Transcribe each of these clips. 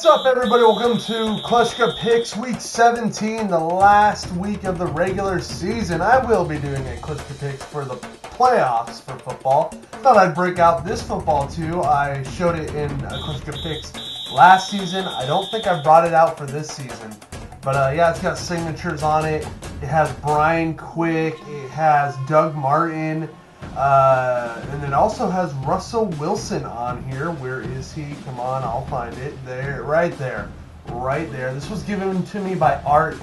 What's up, everybody? Welcome to Kleschka Picks Week 17, the last week of the regular season. I will be doing a Kleschka Picks for the playoffs for football. Thought I'd break out this football too. I showed it in Kleschka Picks last season. I don't think I brought it out for this season. But yeah, it's got signatures on it. It has Brian Quick. It has Doug Martin. And it also has Russell Wilson on here. Where is he? Come on, I'll find it. There, right there. Right there. This was given to me by Art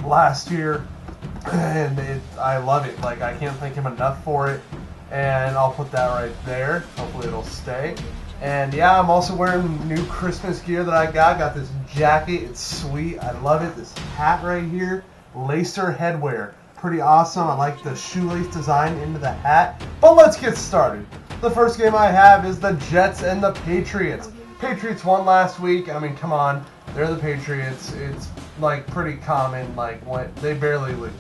last year. And I love it. Like, I can't thank him enough for it. And I'll put that right there. Hopefully it'll stay. And yeah, I'm also wearing new Christmas gear that I got. Got this jacket. It's sweet. I love it. This hat right here. Lacer headwear. Pretty awesome. I like the shoelace design into the hat. But let's get started. The first game I have is the Jets and the Patriots. Patriots won last week. I mean, come on. They're the Patriots. It's like pretty common. Like, they barely lose.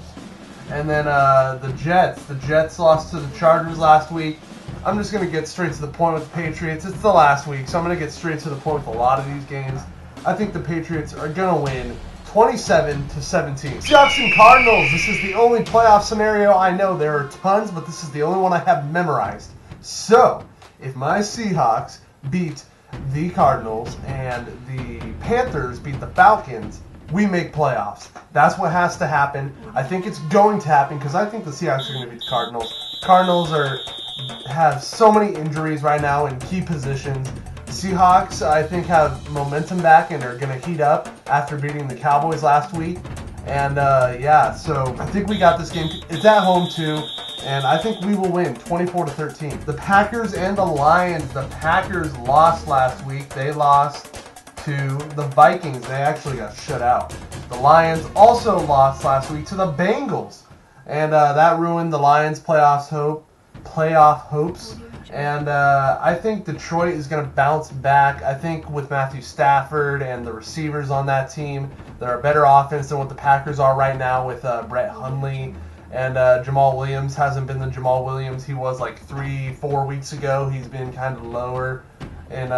And then the Jets lost to the Chargers last week. I'm just going to get straight to the point with the Patriots. It's the last week, so I'm going to get straight to the point with a lot of these games. I think the Patriots are going to win 27-17. Seahawks and Cardinals. This is the only playoff scenario I know. There are tons, but this is the only one I have memorized. So, if my Seahawks beat the Cardinals and the Panthers beat the Falcons, we make playoffs. That's what has to happen. I think it's going to happen because I think the Seahawks are going to beat the Cardinals. Cardinals have so many injuries right now in key positions. Seahawks, I think, have momentum back and are going to heat up after beating the Cowboys last week. And yeah, so I think we got this game. It's at home too, and I think we will win 24-13. The Packers and the Lions. The Packers lost last week. They lost to the Vikings. They actually got shut out. The Lions also lost last week to the Bengals, and that ruined the Lions' playoff hopes. And I think Detroit is going to bounce back. I think with Matthew Stafford and the receivers on that team, they're a better offense than what the Packers are right now with Brett Hundley. And Jamal Williams hasn't been the Jamal Williams he was like 3-4 weeks ago. He's been kind of lower in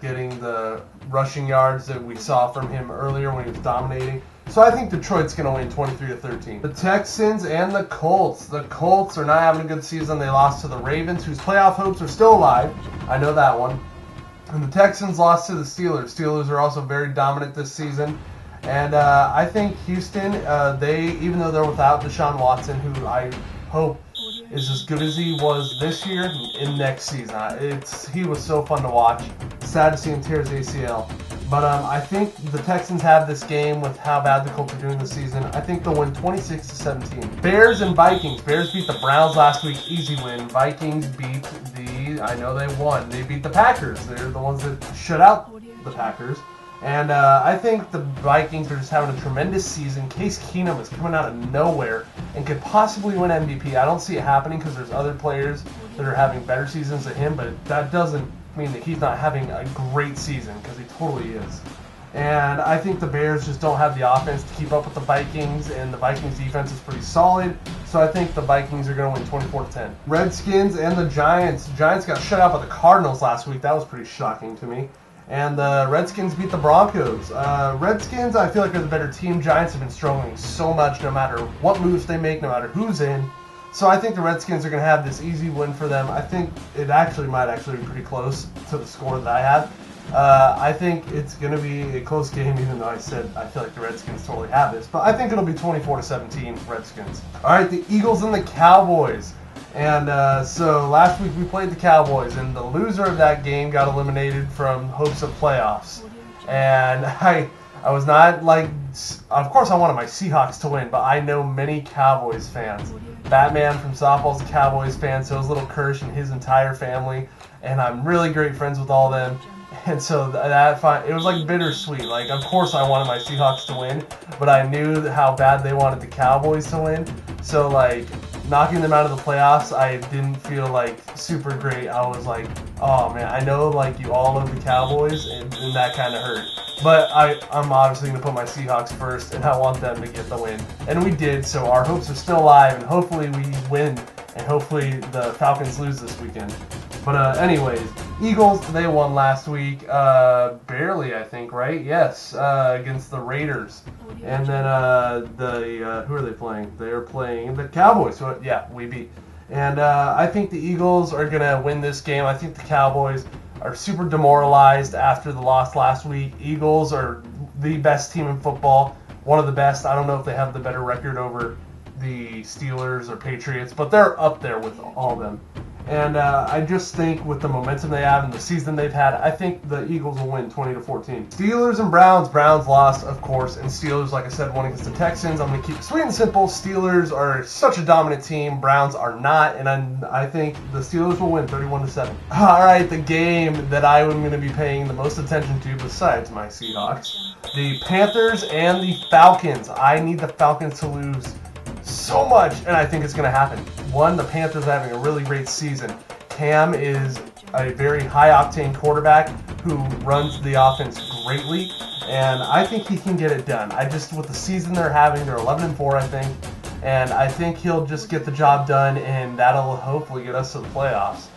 getting the rushing yards that we saw from him earlier when he was dominating. So I think Detroit's going to win 23-13. The Texans and the Colts. The Colts are not having a good season. They lost to the Ravens, whose playoff hopes are still alive. I know that one. And the Texans lost to the Steelers. Steelers are also very dominant this season. And I think Houston, even though they're without Deshaun Watson, who I hope is as good as he was this year in next season. He was so fun to watch. Sad to see him tear his ACL. But I think the Texans have this game with how bad the Colts are doing this season. I think they'll win 26-17. Bears and Vikings. Bears beat the Browns last week. Easy win. Vikings beat I know they won. They beat the Packers. They're the ones that shut out the Packers. And I think the Vikings are just having a tremendous season. Case Keenum is coming out of nowhere and could possibly win MVP. I don't see it happening because there's other players that are having better seasons than him, but that doesn't mean that he's not having a great season, because he totally is. And I think the Bears just don't have the offense to keep up with the Vikings, and the Vikings defense is pretty solid, so I think the Vikings are going to win 24-10. Redskins and the Giants. Giants got shut out by the Cardinals last week. That was pretty shocking to me. And the Redskins beat the Broncos. Redskins, I feel like, are the better team. Giants have been struggling so much no matter what moves they make, no matter who's in. So I think the Redskins are going to have this easy win for them. I think it might actually be pretty close to the score that I have. I think it's going to be a close game, even though I said I feel like the Redskins totally have this. But I think it'll be 24-17 Redskins. All right, the Eagles and the Cowboys. And so last week we played the Cowboys, and the loser of that game got eliminated from hopes of playoffs. And I was not like, of course I wanted my Seahawks to win, but I know many Cowboys fans. Batman from softball's a Cowboys fan, so is Little Kirsch and his entire family, and I'm really great friends with all them. And so it was like bittersweet. Like, of course I wanted my Seahawks to win, but I knew how bad they wanted the Cowboys to win. So like, knocking them out of the playoffs, I didn't feel like super great. I was like, oh man, I know like you all love the Cowboys, and that kind of hurt. But I'm obviously going to put my Seahawks first, and I want them to get the win. And we did, so our hopes are still alive, and hopefully we win, and hopefully the Falcons lose this weekend. But anyways, Eagles, they won last week, barely, I think, right? Yes, against the Raiders. And then who are they playing? They're playing the Cowboys. So, yeah, we beat. And I think the Eagles are going to win this game. I think the Cowboys are super demoralized after the loss last week. Eagles are the best team in football, one of the best. I don't know if they have the better record over the Steelers or Patriots, but they're up there with all of them. And I just think with the momentum they have and the season they've had, I think the Eagles will win 20-14. Steelers and Browns. Browns lost, of course, and Steelers, like I said, won against the Texans. I'm going to keep it sweet and simple. Steelers are such a dominant team. Browns are not, and I think the Steelers will win 31-7. All right, the game that I am going to be paying the most attention to besides my Seahawks, the Panthers and the Falcons. I need the Falcons to lose so much, and I think it's going to happen. One, the Panthers are having a really great season. Cam is a very high-octane quarterback who runs the offense greatly, and I think he can get it done. With the season they're having, they're 11-4, I think, and I think he'll just get the job done, and that'll hopefully get us to the playoffs.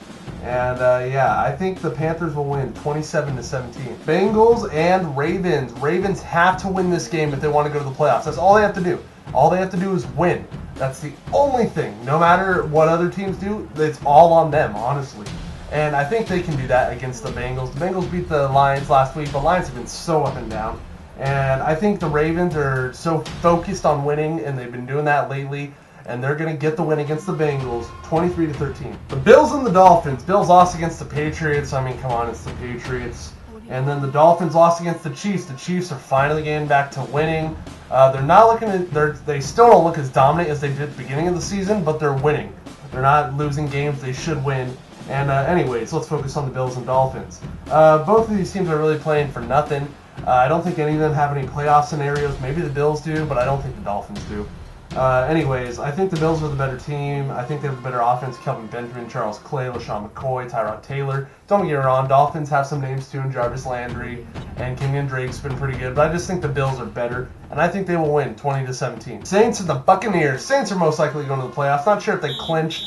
And yeah, I think the Panthers will win 27-17. Bengals and Ravens. Ravens have to win this game if they want to go to the playoffs. That's all they have to do. All they have to do is win. That's the only thing. No matter what other teams do, it's all on them, honestly. And I think they can do that against the Bengals. The Bengals beat the Lions last week. The Lions have been so up and down. And I think the Ravens are so focused on winning, and they've been doing that lately. And they're going to get the win against the Bengals, 23-13. The Bills and the Dolphins. Bills lost against the Patriots. I mean, come on, it's the Patriots. And then the Dolphins lost against the Chiefs. The Chiefs are finally getting back to winning. They're not looking at, they still don't look as dominant as they did at the beginning of the season, but they're winning. They're not losing games they should win. And anyways, let's focus on the Bills and Dolphins. Both of these teams are really playing for nothing. I don't think any of them have any playoff scenarios. Maybe the Bills do, but I don't think the Dolphins do. Anyways, I think the Bills are the better team. I think they have the better offense. Kelvin Benjamin, Charles Clay, LaShawn McCoy, Tyrod Taylor. Don't get me wrong, Dolphins have some names too, and Jarvis Landry and Kenyon Drake's been pretty good, but I just think the Bills are better, and I think they will win 20-17. Saints and the Buccaneers. Saints are most likely going to the playoffs. Not sure if they clinch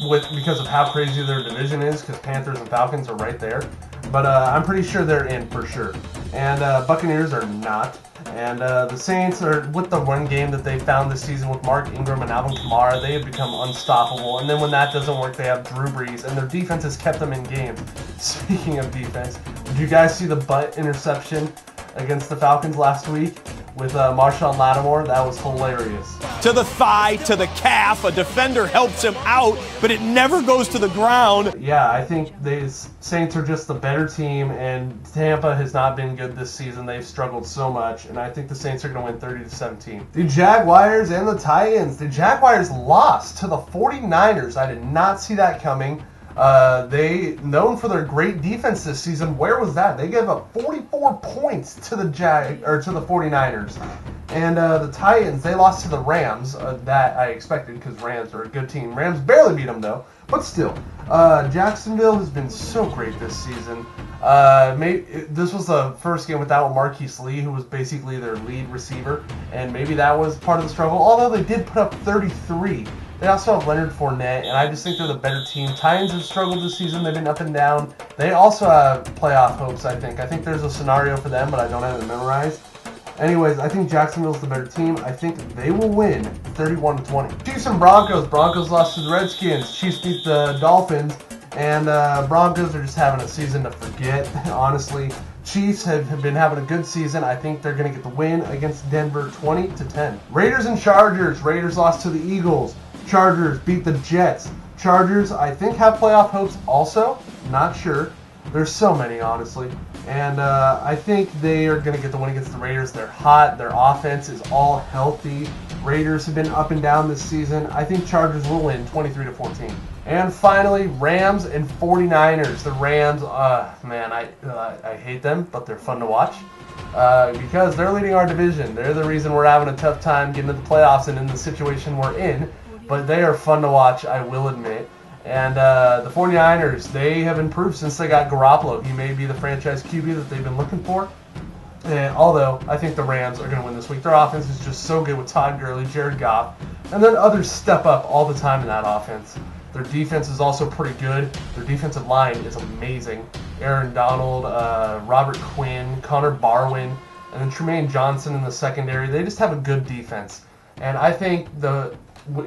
because of how crazy their division is, because Panthers and Falcons are right there, but I'm pretty sure they're in for sure. And Buccaneers are not. And the Saints are, with the run game that they found this season with Mark Ingram and Alvin Kamara, they have become unstoppable. And then when that doesn't work, they have Drew Brees, and their defense has kept them in games. Speaking of defense, did you guys see the butt interception against the Falcons last week with Marshawn Lattimore? That was hilarious. To the thigh, to the calf, a defender helps him out, but it never goes to the ground. Yeah, I think the Saints are just the better team, and Tampa has not been good this season. They've struggled so much, and I think the Saints are going to win 30-17. The Jaguars and the Titans. The Jaguars lost to the 49ers. I did not see that coming. They known for their great defense this season. Where was that? They gave up 44 points to the 49ers. And the Titans, they lost to the Rams. That I expected, because Rams are a good team. Rams barely beat them though, but still. Jacksonville has been so great this season. This was the first game without Marquise Lee, who was basically their lead receiver, and maybe that was part of the struggle. Although they did put up 33. They also have Leonard Fournette, and I just think they're the better team. Titans have struggled this season. They've been up and down. They also have playoff hopes, I think. I think there's a scenario for them, but I don't have it memorized. Anyways, I think Jacksonville's the better team. I think they will win 31-20. Chiefs and Broncos. Broncos lost to the Redskins. Chiefs beat the Dolphins. And Broncos are just having a season to forget, honestly. Chiefs have been having a good season. I think they're going to get the win against Denver 20-10. Raiders and Chargers. Raiders lost to the Eagles. Chargers beat the Jets. Chargers, I think, have playoff hopes also. Not sure. There's so many, honestly. And I think they are going to get the win against the Raiders. They're hot. Their offense is all healthy. Raiders have been up and down this season. I think Chargers will win 23-14. And finally, Rams and 49ers. The Rams, man, I hate them, but they're fun to watch. Because they're leading our division. They're the reason we're having a tough time getting to the playoffs and in the situation we're in. But they are fun to watch, I will admit. And the 49ers, they have improved since they got Garoppolo. He may be the franchise QB that they've been looking for. And although I think the Rams are going to win this week. Their offense is just so good with Todd Gurley, Jared Goff, and then others step up all the time in that offense. Their defense is also pretty good. Their defensive line is amazing. Aaron Donald, Robert Quinn, Connor Barwin, and then Tremaine Johnson in the secondary. They just have a good defense. And I think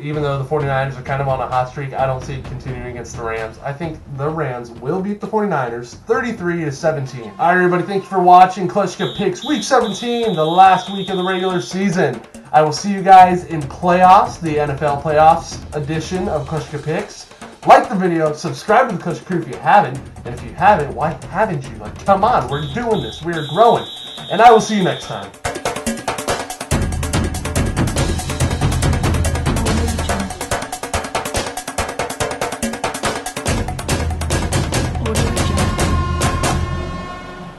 even though the 49ers are kind of on a hot streak, I don't see it continuing against the Rams. I think the Rams will beat the 49ers 33-17. All right, everybody, thank you for watching Kleschka Picks Week 17, the last week of the regular season. I will see you guys in playoffs, the NFL playoffs edition of Kleschka Picks. Like the video, subscribe to the Kleschka Crew if you haven't, and if you haven't, why haven't you? Like, come on, we're doing this, we are growing, and I will see you next time.